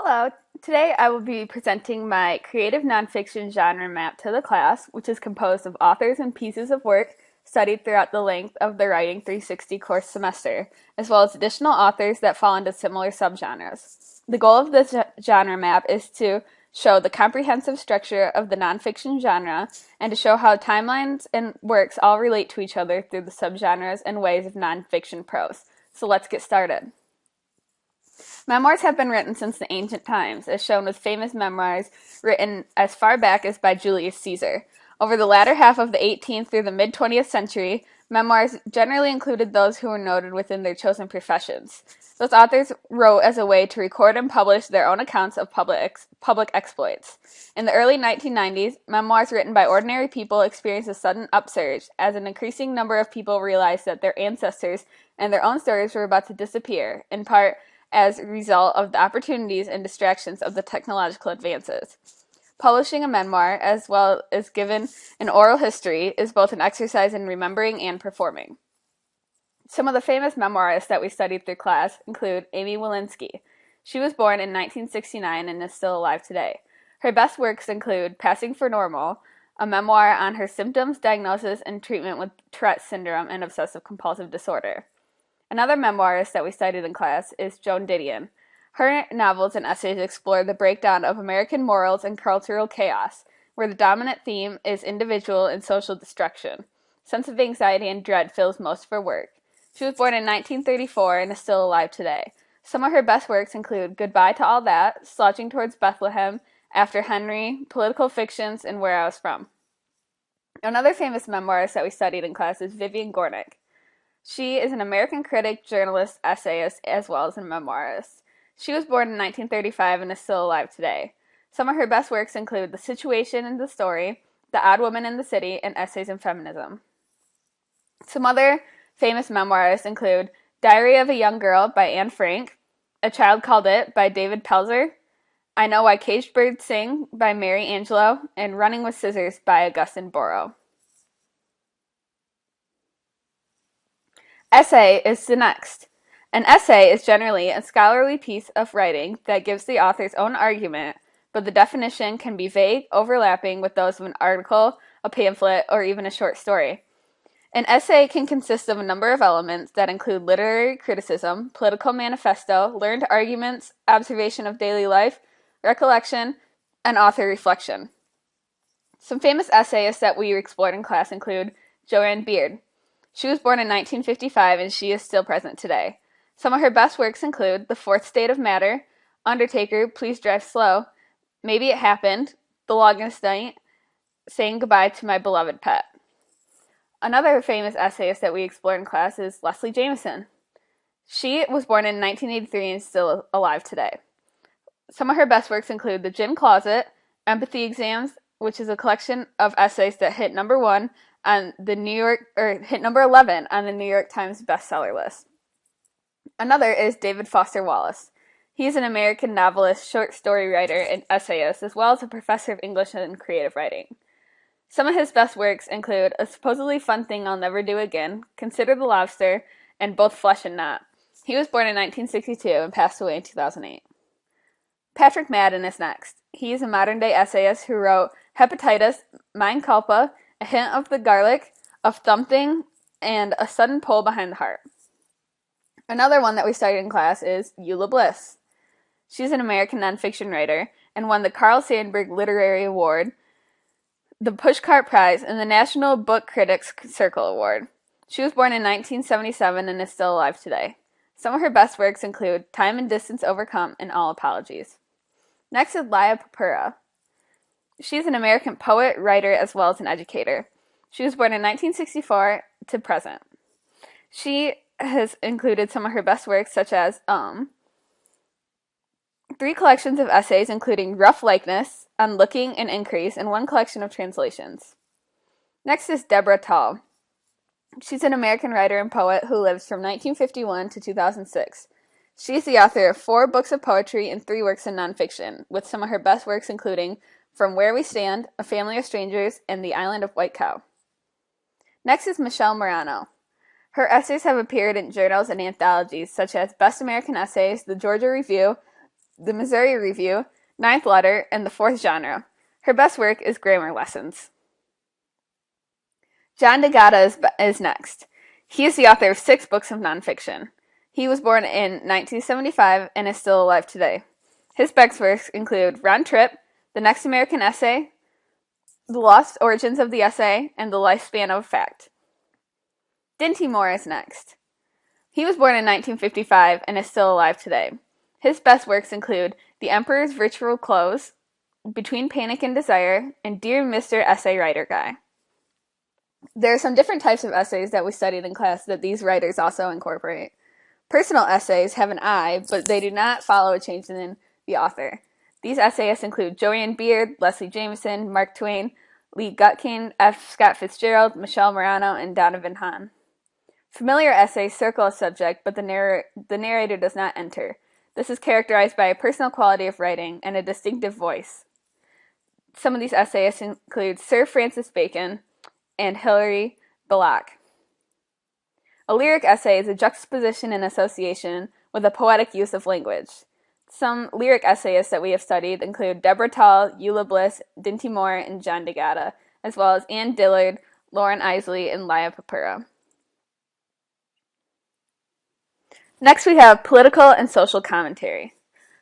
Hello, today I will be presenting my creative nonfiction genre map to the class, which is composed of authors and pieces of work studied throughout the length of the Writing 360 course semester, as well as additional authors that fall into similar subgenres. The goal of this genre map is to show the comprehensive structure of the nonfiction genre and to show how timelines and works all relate to each other through the subgenres and ways of nonfiction prose. So let's get started. Memoirs have been written since the ancient times, as shown with famous memoirs written as far back as by Julius Caesar. Over the latter half of the 18th through the mid-20th century, memoirs generally included those who were noted within their chosen professions. Those authors wrote as a way to record and publish their own accounts of public exploits. In the early 1990s, memoirs written by ordinary people experienced a sudden upsurge, as an increasing number of people realized that their ancestors and their own stories were about to disappear, in part as a result of the opportunities and distractions of the technological advances. Publishing a memoir, as well as given an oral history, is both an exercise in remembering and performing. Some of the famous memoirists that we studied through class include Amy Wilinski. She was born in 1969 and is still alive today. Her best works include Passing for Normal, a memoir on her symptoms, diagnosis, and treatment with Tourette's syndrome and obsessive-compulsive disorder. Another memoirist that we studied in class is Joan Didion. Her novels and essays explore the breakdown of American morals and cultural chaos, where the dominant theme is individual and social destruction. Sense of anxiety and dread fills most of her work. She was born in 1934 and is still alive today. Some of her best works include Goodbye to All That, Slouching Towards Bethlehem, After Henry, Political Fictions, and Where I Was From. Another famous memoirist that we studied in class is Vivian Gornick. She is an American critic, journalist, essayist, as well as a memoirist. She was born in 1935 and is still alive today. Some of her best works include The Situation and the Story, The Odd Woman in the City, and Essays in Feminism. Some other famous memoirs include Diary of a Young Girl by Anne Frank, A Child Called It by David Pelzer, I Know Why Caged Birds Sing by Mary Angelo, and Running with Scissors by Augustine Borrow. Essay is the next. An essay is generally a scholarly piece of writing that gives the author's own argument, but the definition can be vague, overlapping with those of an article, a pamphlet, or even a short story. An essay can consist of a number of elements that include literary criticism, political manifesto, learned arguments, observation of daily life, recollection, and author reflection. Some famous essayists that we explored in class include Joanne Beard. She was born in 1955 and she is still present today. Some of her best works include The Fourth State of Matter, Undertaker, Please Drive Slow, Maybe It Happened, The Longest Night, Saying Goodbye to My Beloved Pet. Another famous essayist that we explored in class is Leslie Jameson. She was born in 1983 and is still alive today. Some of her best works include The Gin Closet, Empathy Exams, which is a collection of essays that hit number 1 on the hit number 11 on the New York Times bestseller list. Another is David Foster Wallace. He is an American novelist, short story writer, and essayist, as well as a professor of English and creative writing. Some of his best works include A Supposedly Fun Thing I'll Never Do Again, Consider the Lobster, and Both Flesh and Not. He was born in 1962 and passed away in 2008. Patrick Madden is next. He is a modern-day essayist who wrote Hepatitis, Mein Culpa, A Hint of the Garlic, Of Thumping, and A Sudden Pull Behind the Heart. Another one that we studied in class is Eula Bliss. She's an American nonfiction writer and won the Carl Sandburg Literary Award, the Pushcart Prize, and the National Book Critics Circle Award. She was born in 1977 and is still alive today. Some of her best works include Time and Distance Overcome and All Apologies. Next is Laya Papura. She's an American poet, writer, as well as an educator. She was born in 1964 to present. She has included some of her best works, such as 3 collections of essays, including Rough Likeness, On Looking and Increase, and 1 collection of translations. Next is Deborah Tall. She's an American writer and poet who lives from 1951 to 2006. She's the author of 4 books of poetry and 3 works of nonfiction, with some of her best works including From Where We Stand, A Family of Strangers, and The Island of White Cow. Next is Michelle Morano. Her essays have appeared in journals and anthologies such as Best American Essays, The Georgia Review, the Missouri Review, Ninth Letter, and the Fourth Genre. Her best work is Grammar Lessons. John DeGata is next. He is the author of 6 books of nonfiction. He was born in 1975 and is still alive today. His best works include Round Trip, The Next American Essay, The Lost Origins of the Essay, and The Lifespan of a Fact. Dinty Moore is next. He was born in 1955 and is still alive today. His best works include The Emperor's Virtual Clothes, Between Panic and Desire, and Dear Mr. Essay Writer Guy. There are some different types of essays that we studied in class that these writers also incorporate. Personal essays have an I, but they do not follow a change in the author. These essayists include Joanne Beard, Leslie Jameson, Mark Twain, Lee Gutkin, F. Scott Fitzgerald, Michelle Morano, and Donovan Hahn. Familiar essays circle a subject, but the narrator does not enter. This is characterized by a personal quality of writing and a distinctive voice. Some of these essayists include Sir Francis Bacon and Hilary Belloc. A lyric essay is a juxtaposition and association with a poetic use of language. Some lyric essayists that we have studied include Deborah Tull, Eula Bliss, Dinty Moore, and John DeGata, as well as Anne Dillard, Lauren Isley, and Laya Papura. Next we have political and social commentary.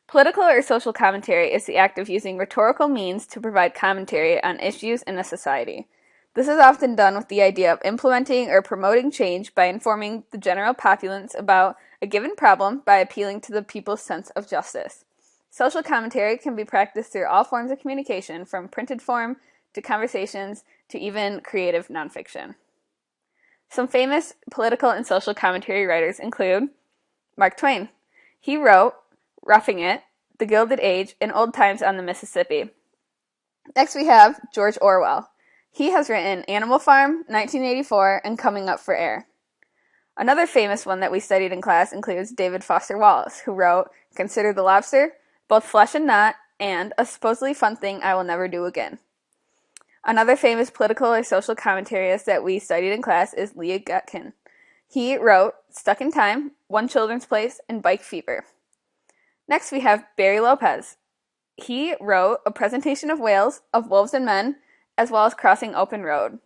Political or social commentary is the act of using rhetorical means to provide commentary on issues in a society. This is often done with the idea of implementing or promoting change by informing the general populace about a given problem by appealing to the people's sense of justice. Social commentary can be practiced through all forms of communication, from printed form to conversations to even creative nonfiction. Some famous political and social commentary writers include Mark Twain. He wrote Roughing It, The Gilded Age, and Old Times on the Mississippi. Next we have George Orwell. He has written Animal Farm, 1984, and Coming Up for Air. Another famous one that we studied in class includes David Foster Wallace, who wrote Consider the Lobster, Both Flesh and Nut, and A Supposedly Fun Thing I Will Never Do Again. Another famous political or social commentarist that we studied in class is Lee Gutkin. He wrote Stuck in Time, One Children's Place, and Bike Fever. Next we have Barry Lopez. He wrote A Presentation of Whales, of Wolves and Men, as well as Crossing Open Road.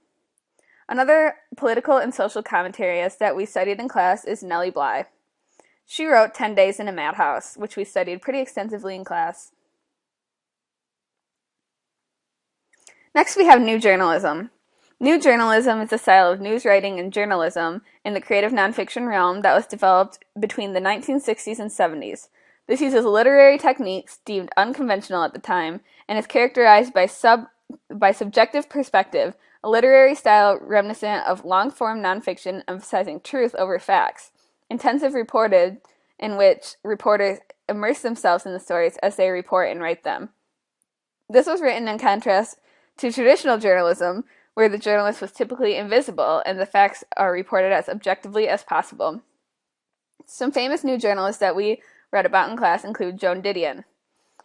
Another political and social commentarist that we studied in class is Nellie Bly. She wrote 10 Days in a Madhouse, which we studied pretty extensively in class. Next we have New Journalism. New journalism is a style of news writing and journalism in the creative nonfiction realm that was developed between the 1960s and 70s. This uses literary techniques deemed unconventional at the time and is characterized by subjective perspective, a literary style reminiscent of long-form nonfiction emphasizing truth over facts, intensive reported in which reporters immerse themselves in the stories as they report and write them. This was written in contrast to traditional journalism, where the journalist was typically invisible and the facts are reported as objectively as possible. Some famous new journalists that we read about in class include Joan Didion.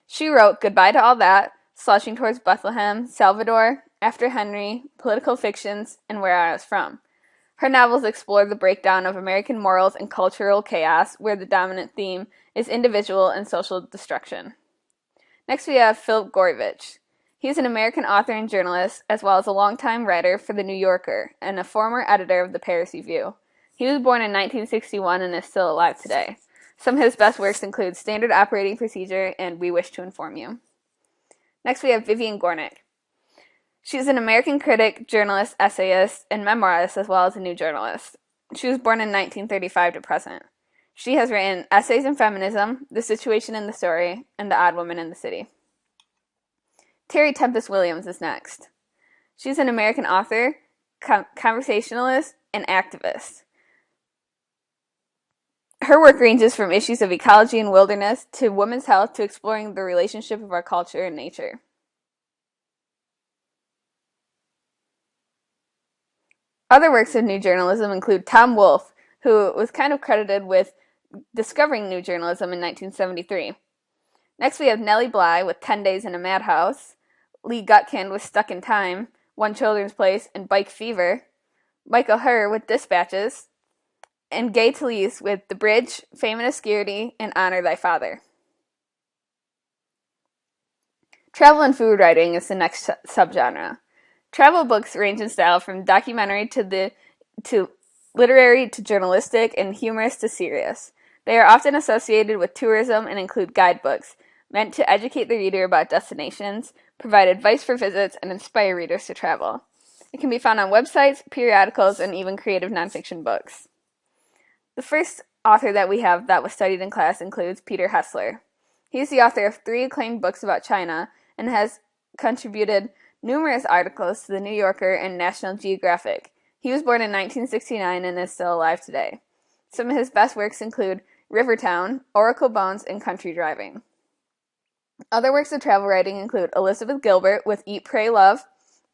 She wrote Goodbye to All That, Slouching Towards Bethlehem, Salvador, After Henry, Political Fictions, and Where I Was From. Her novels explore the breakdown of American morals and cultural chaos, where the dominant theme is individual and social destruction. Next we have Philip Gourevitch. He is an American author and journalist, as well as a longtime writer for The New Yorker and a former editor of the Paris Review. He was born in 1961 and is still alive today. Some of his best works include Standard Operating Procedure and We Wish to Inform You. Next we have Vivian Gornick. She is an American critic, journalist, essayist, and memoirist, as well as a new journalist. She was born in 1935 to present. She has written Essays in Feminism, The Situation in the Story, and The Odd Woman in the City. Terry Tempest Williams is next. She's an American author, conversationalist, and activist. Her work ranges from issues of ecology and wilderness to women's health to exploring the relationship of our culture and nature. Other works of new journalism include Tom Wolfe, who was kind of credited with discovering new journalism in 1973. Next we have Nellie Bly with 10 Days in a Madhouse, Lee Gutkin with Stuck in Time, One Children's Place, and Bike Fever, Michael Herr with Dispatches, and Gay Talese with The Bridge, Fame and Obscurity, and Honor Thy Father. Travel and food writing is the next subgenre. Travel books range in style from documentary to literary to journalistic and humorous to serious. They are often associated with tourism and include guidebooks, meant to educate the reader about destinations, provide advice for visits, and inspire readers to travel. It can be found on websites, periodicals, and even creative nonfiction books. The first author that we have that was studied in class includes Peter Hessler. He is the author of 3 acclaimed books about China and has contributed numerous articles to the New Yorker and National Geographic. He was born in 1969 and is still alive today. Some of his best works include Rivertown, Oracle Bones, and Country Driving. Other works of travel writing include Elizabeth Gilbert with Eat, Pray, Love,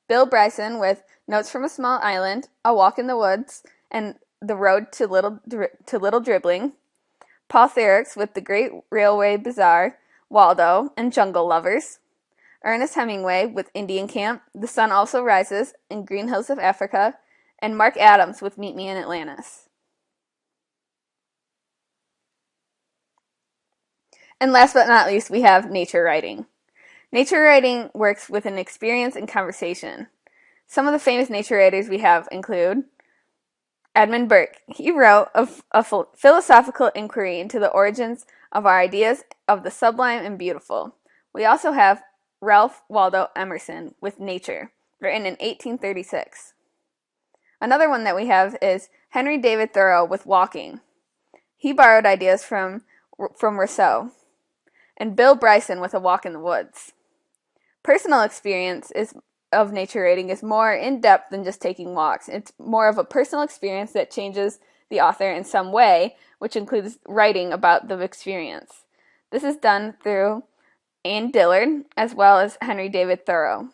Bill Bryson with Notes from a Small Island, A Walk in the Woods, and The Road to Little Dribbling, Paul Theriac with The Great Railway Bazaar, Waldo, and Jungle Lovers, Ernest Hemingway with Indian Camp, The Sun Also Rises, and Green Hills of Africa, and Mark Adams with Meet Me in Atlantis. And last but not least, we have nature writing. Nature writing works with an experience and conversation. Some of the famous nature writers we have include Edmund Burke. He wrote a philosophical inquiry into the origins of our ideas of the sublime and beautiful. We also have Ralph Waldo Emerson with Nature, written in 1836. Another one that we have is Henry David Thoreau with Walking. He borrowed ideas from Rousseau. And Bill Bryson with A Walk in the Woods. Personal experience of nature writing is more in-depth than just taking walks. It's more of a personal experience that changes the author in some way, which includes writing about the experience. This is done through Anne Dillard as well as Henry David Thoreau.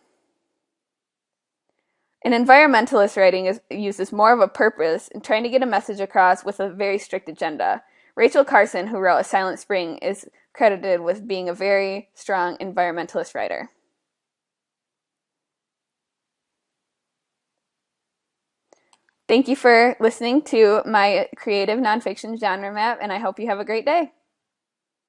An environmentalist writing uses more of a purpose in trying to get a message across with a very strict agenda. Rachel Carson, who wrote A Silent Spring, is credited with being a very strong environmentalist writer. Thank you for listening to my creative nonfiction genre map, and I hope you have a great day.